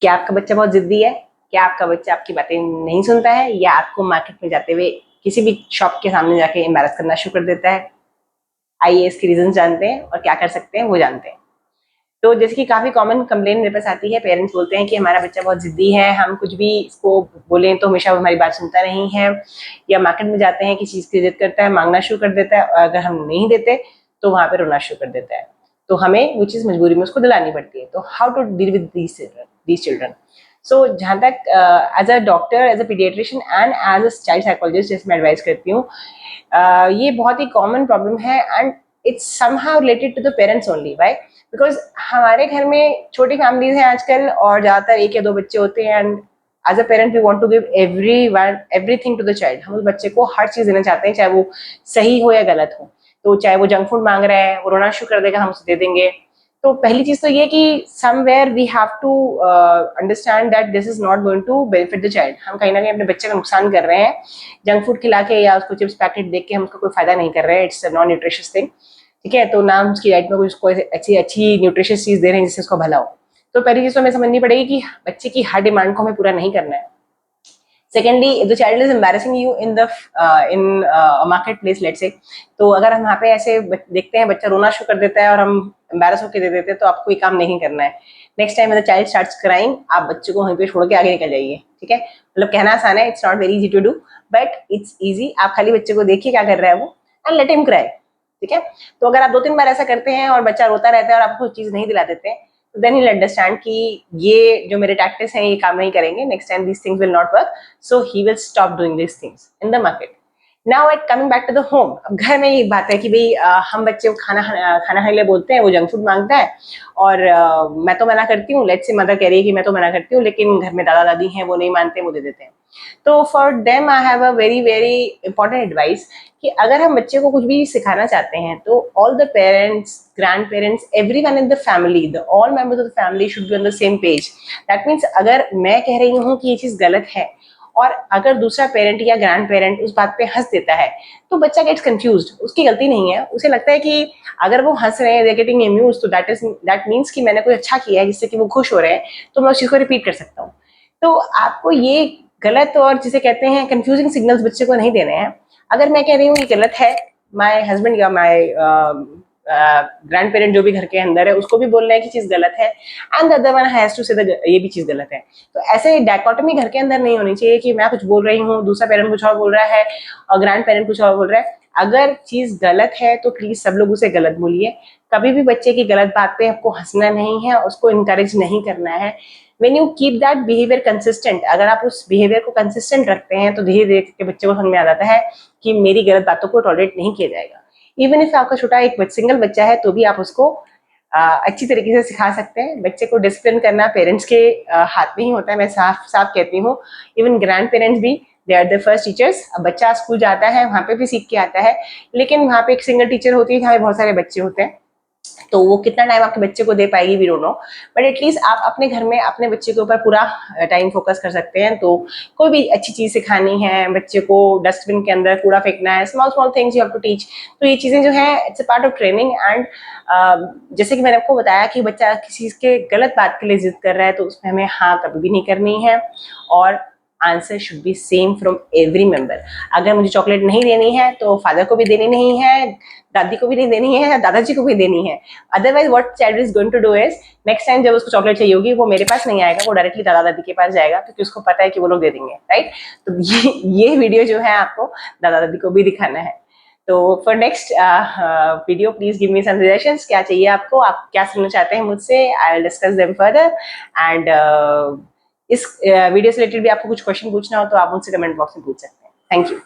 क्या आपका बच्चा बहुत जिद्दी है? क्या आपका बच्चा आपकी बातें नहीं सुनता है, या आपको मार्केट में जाते हुए किसी भी शॉप के सामने जाके एम्बैरस करना शुरू कर देता है? आइए इसके रीजन जानते हैं और क्या कर सकते हैं वो जानते हैं। तो जैसे कि काफी कॉमन कंप्लेन मेरे पास आती है, पेरेंट्स बोलते हैं कि हमारा बच्चा बहुत जिद्दी है, हम कुछ भी इसको बोलें तो हमेशा वो हमारी बात सुनता नहीं है, या मार्केट में जाते हैं किसी चीज की जिद करता है, मांगना शुरू कर देता है, और अगर हम नहीं देते तो वहां पे रोना शुरू कर देता है। तो हमें वो चीज मजबूरी में उसको दिलानी पड़ती है। तो how to deal with these children? So जहाँ तक as a doctor, as a paediatrician and as a child psychologist जैसे मैं एडवाइस करती हूँ, ये बहुत ही कॉमन प्रॉब्लम है and it's somehow related to the parents only. Why? Because हमारे घर में छोटी फैमिलीज हैं आजकल और ज्यादातर एक या दो बच्चे होते हैं, and as a parent we want to give everything to the child. हम उस बच्चे को हर चीज देना चाहते हैं, चाहे वो सही हो या गलत हो। तो चाहे वो जंक फूड मांग रहा है, वो रोना शुरू कर देगा, हम उसे दे देंगे। तो पहली चीज तो ये कि somewhere we have to understand that this is not going to benefit the child. हम कहीं ना कहीं अपने बच्चे का नुकसान कर रहे हैं जंक फूड खिला के, या उसको चिप्स पैकेट देख के हम उसका कोई फायदा नहीं कर रहे हैं। It's non nutritious thing. ठीक है, तो ना हम उसकी डाइट में कुछ कोई अच्छी अच्छी न्यूट्रिशियस चीज दे रहे हैं जिससे उसको भला हो। तो पहली चीज तो हमें समझनी पड़ेगी कि बच्चे की हर डिमांड को हमें पूरा नहीं करना है। Secondly, if the child is embarrassing you in the a marketplace, let's say, तो अगर हम वहाँ पे ऐसे देखते हैं बच्चा रोना शुरू कर देता है और हम एम्बेरस होकर दे देते हैं, तो आपको ये काम नहीं करना है। Next time the child starts crying, आप बच्चे को वहीं पे छोड़ के आगे निकल जाइए। ठीक है, मतलब कहना आसान है, it's not very easy to do, but it's easy. आप खाली बच्चे को देखिए क्या कर रहा है वो, एंड लेट हिम क्राई। ठीक है, तो अगर आप 2-3 बार ऐसा करते हैं और बच्चा रोता रहता है और आपको चीज नहीं दिला देते, then he'll understand कि ये जो मेरे टैक्टिक्स हैं ये काम नहीं करेंगे, next time these things will not work, so he will stop doing these things in the market. Now at coming back to the home, अब घर में ये बात है कि भाई हम बच्चे को खाना खाने के लिए बोलते हैं, वो जंक फूड मांगता है और मैं तो मना करती हूँ। लेट्स से मदर कह रही है कि मैं तो मना करती हूँ, लेकिन घर में दादा दादी हैं वो नहीं मानते, वो दे देते हैं। तो for them I have a very very important advice कि अगर हम बच्चे को कुछ भी सिखाना चाहते हैं तो all the parents, grand parents, everyone in the family, the all members of the family should be on the same page. That means अगर मैं कह रही हूँ कि ये चीज गलत है और अगर दूसरा पेरेंट या ग्रैंड पेरेंट उस बात पे हंस देता है तो बच्चा गेट्स कंफ्यूज्ड। उसकी गलती नहीं है, उसे लगता है कि अगर वो हंस रहे हैं, दे गेटिंग एम्यूज्ड, तो दैट मीन्स कि मैंने कोई अच्छा किया है जिससे कि वो खुश हो रहे हैं, तो मैं उस चीज को रिपीट कर सकता हूँ। तो आपको ये गलत और जिसे कहते हैं कंफ्यूजिंग सिग्नल्स बच्चे को नहीं देने हैं। अगर मैं कह रही हूँ ये गलत है, माय हस्बैंड या माय ग्रैंड पेरेंट जो भी घर के अंदर है उसको भी बोलना है कि चीज गलत है, and the other one has to say ये भी चीज गलत है। तो ऐसे डायकोटमी घर के अंदर नहीं होनी चाहिए कि मैं कुछ बोल रही हूँ, दूसरा पेरेंट कुछ और बोल रहा है और ग्रैंड पेरेंट कुछ और बोल रहा है। अगर चीज गलत है तो प्लीज सब लोग उसे गलत बोलिए। कभी भी बच्चे की गलत बात पे आपको हंसना नहीं है, उसको इनकरेज नहीं करना है। When you keep that behavior consistent, अगर आप उस बिहेवियर को कंसिस्टेंट रखते हैं तो धीरे धीरे के बच्चे को समझ में आ जाता है कि मेरी गलत बातों को टॉलरेट नहीं किया जाएगा। इवन इफ आपका छोटा एक सिंगल बच्चा है तो भी आप उसको अच्छी तरीके से सिखा सकते हैं। बच्चे को डिसिप्लिन करना पेरेंट्स के हाथ में ही होता है, मैं साफ साफ कहती हूँ। इवन ग्रैंड पेरेंट्स भी, they are the first teachers. अब बच्चा स्कूल जाता है वहां पे भी सीख के आता है, लेकिन वहां पे एक सिंगल टीचर होती है जहाँ बहुत सारे बच्चे होते हैं, तो वो कितना टाइम आपके बच्चे को दे पाएगी we don't know, but at least आप अपने घर में अपने बच्चे के ऊपर पूरा टाइम फोकस कर सकते हैं। तो कोई भी अच्छी चीज सिखानी है बच्चे को, डस्टबिन के अंदर कूड़ा फेंकना है, small small things you have to teach. तो ये चीजें जो है it's a part of training. And जैसे कि मैंने आपको बताया कि बच्चा किसी के गलत बात के लिए जिद कर रहा है तो उसमें हमें हाँ कभी भी नहीं करनी है, और answer should be same from every member. अगर मुझे चॉकलेट नहीं देनी है तो फादर को भी देनी नहीं है, दादी को भी नहीं देनी है, दादाजी को भी देनी है। Otherwise what child is going to do is, next time जब उसको चॉकलेट चाहिए होगी वो मेरे पास नहीं आएगा, वो डायरेक्टली दादा दादी के पास जाएगा, क्योंकि उसको पता है कि वो लोग दे देंगे, राइट। तो ये वीडियो जो है आपको दादा दादी को भी दिखाना है। तो for next video please give me some suggestions, क्या चाहिए आपको, आप क्या सुनना चाहते हैं मुझसे, I will discuss them further. And इस वीडियो से रिलेटेड भी आपको कुछ क्वेश्चन पूछना हो तो आप मुझसे कमेंट बॉक्स में पूछ सकते हैं। Thank you.